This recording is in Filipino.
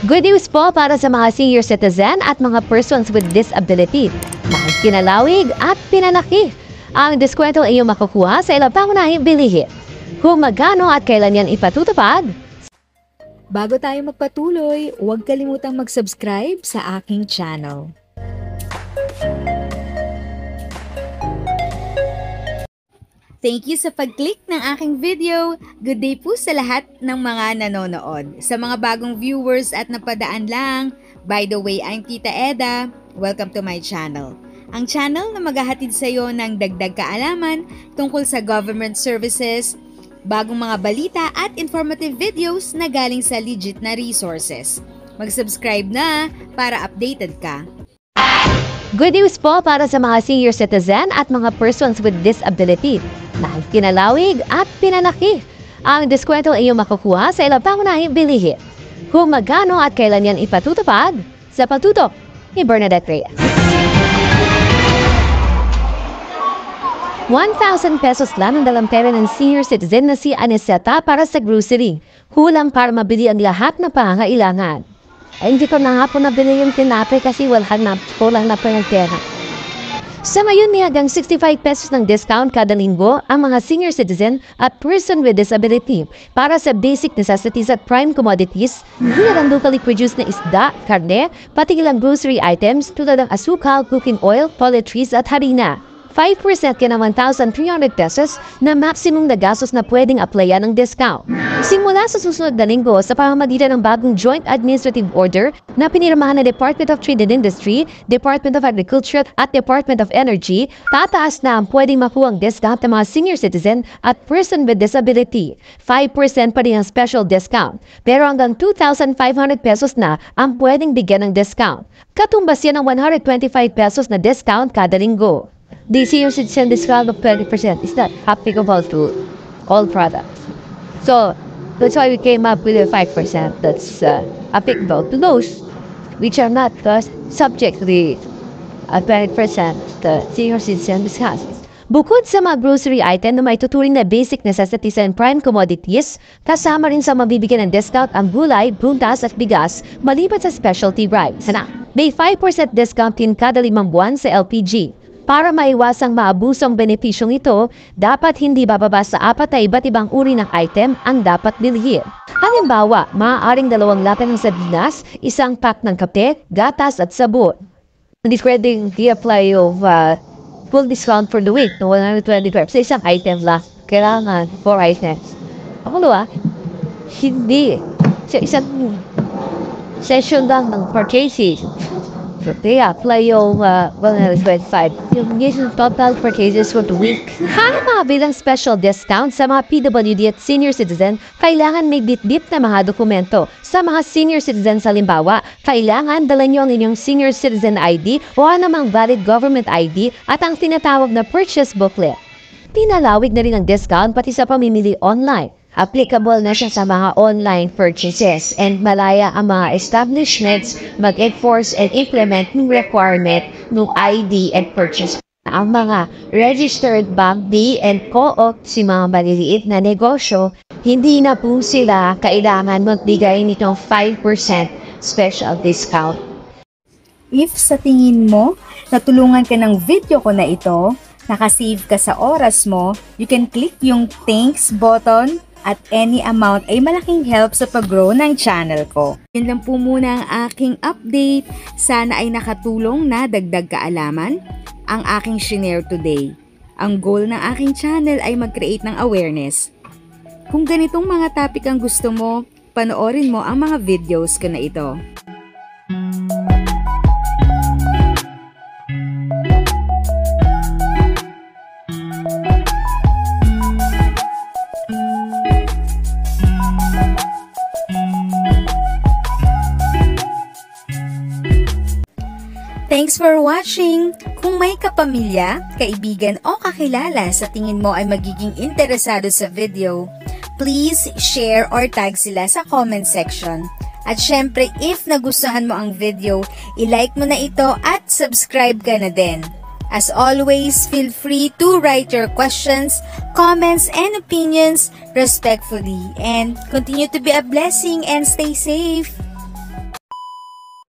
Good news po para sa mga senior citizen at mga persons with disability. Kinalawig at pinanaki. Ang diskwento ay iyong makukuha sa ilang pangunahing bilihin. Kung magkano at kailan yan ipatutupad. Bago tayo magpatuloy, huwag kalimutang mag-subscribe sa aking channel. Thank you sa pag-click ng aking video. Good day po sa lahat ng mga nanonood. Sa mga bagong viewers at napadaan lang, by the way, I'm Tita Eda. Welcome to my channel. Ang channel na maghahatid sa iyo ng dagdag kaalaman tungkol sa government services, bagong mga balita at informative videos na galing sa legit na resources. Mag-subscribe na para updated ka. Good news po para sa mga senior citizen at mga persons with disability. Kinalawig at pinanaki. Ang diskwento ay iyong makukuha sa ilang pangunahing bilihin. Kung magkano at kailan yan ipatutupad sa pagtutok ni Bernadette Reyes. 1,000 pesos lang ang dalang pera ng senior citizen na si Aniseta para sa grocery. Kulang para mabili ang lahat na pangangailangan. Ay, hindi ko na nga po nabili yung tinapay kasi kulang na pa ng pera. Sa ngayon, may hanggang 65 pesos ng discount kada linggo ang mga senior citizen at person with disability para sa basic necessities at prime commodities, hindi ang locally produced na isda, karne, pati ilang grocery items tulad ng asukal, cooking oil, toiletries at harina. 5% ka ng 1,300 pesos na maximum na gastos na pwedeng applyan ng discount. Simula sa susunod na linggo sa pamamagitan ng bagong Joint Administrative Order na pinirmahan ng Department of Trade and Industry, Department of Agriculture at Department of Energy, tataas na ang pwedeng makuhang discount ng mga senior citizen at person with disability. 5% pa rin ang special discount, pero hanggang 2,500 pesos na ang pwedeng bigyan ng discount. Katumbas yan ng 125 pesos na discount kada linggo. The senior citizen discount of 20% is not applicable to all products. So, that's why we came up with a 5% that's applicable to those which are not subject to the 20% the senior citizen discount. Bukod sa mga grocery item na may tuturing na basic necessities and prime commodities, kasama rin sa mabibigyan ng discount ang gulay, prutas at bigas maliban sa specialty rice. May 5% discount din kada 5 buwan sa LPG. Para maiwasang maabusong benepisyong ito, dapat hindi bababa sa 4 na iba't ibang uri ng item ang dapat bilhin. Halimbawa, maaaring 2 lata ng sardinas, 1 pack ng kape, gatas at sabon. Hindi pwedeng i-apply yung full discount for the week no 125 sa isang item lang. Kailangan 4 items. Hindi. Sa isang session lang ng purchases. So, kaya apply yung 125. Yung total purchases for the week. Para mabilang special discount sa mga PWD at senior citizen, kailangan may bit-bit na mga dokumento. Sa mga senior citizen sa limbawa, kailangan dala nyo ang inyong senior citizen ID o anumang valid government ID at ang tinatawag na purchase booklet. Pinalawig na rin ang discount pati sa pamimili online. Applicable na siya sa mga online purchases and malaya ang mga establishments mag-enforce and implement ng requirement ng ID and purchase. Ang mga registered bank and co-op si mga maliliit na negosyo, hindi na po sila kailangan magbigay nitong 5% special discount. If sa tingin mo, natulungan ka ng video ko na ito, nakasave ka sa oras mo, you can click yung thanks button at any amount ay malaking help sa pag-grow ng channel ko. Yan lang po muna ang aking update. Sana ay nakatulong na dagdag kaalaman ang aking shinare today. Ang goal ng aking channel ay mag-create ng awareness. Kung ganitong mga topic ang gusto mo, panoorin mo ang mga videos ko na ito. Thanks for watching! Kung may kapamilya, kaibigan o kakilala sa tingin mo ay magiging interesado sa video, please share or tag sila sa comment section. At syempre, if nagustuhan mo ang video, i-like mo na ito at subscribe ka na din. As always, feel free to write your questions, comments, and opinions respectfully. And continue to be a blessing and stay safe!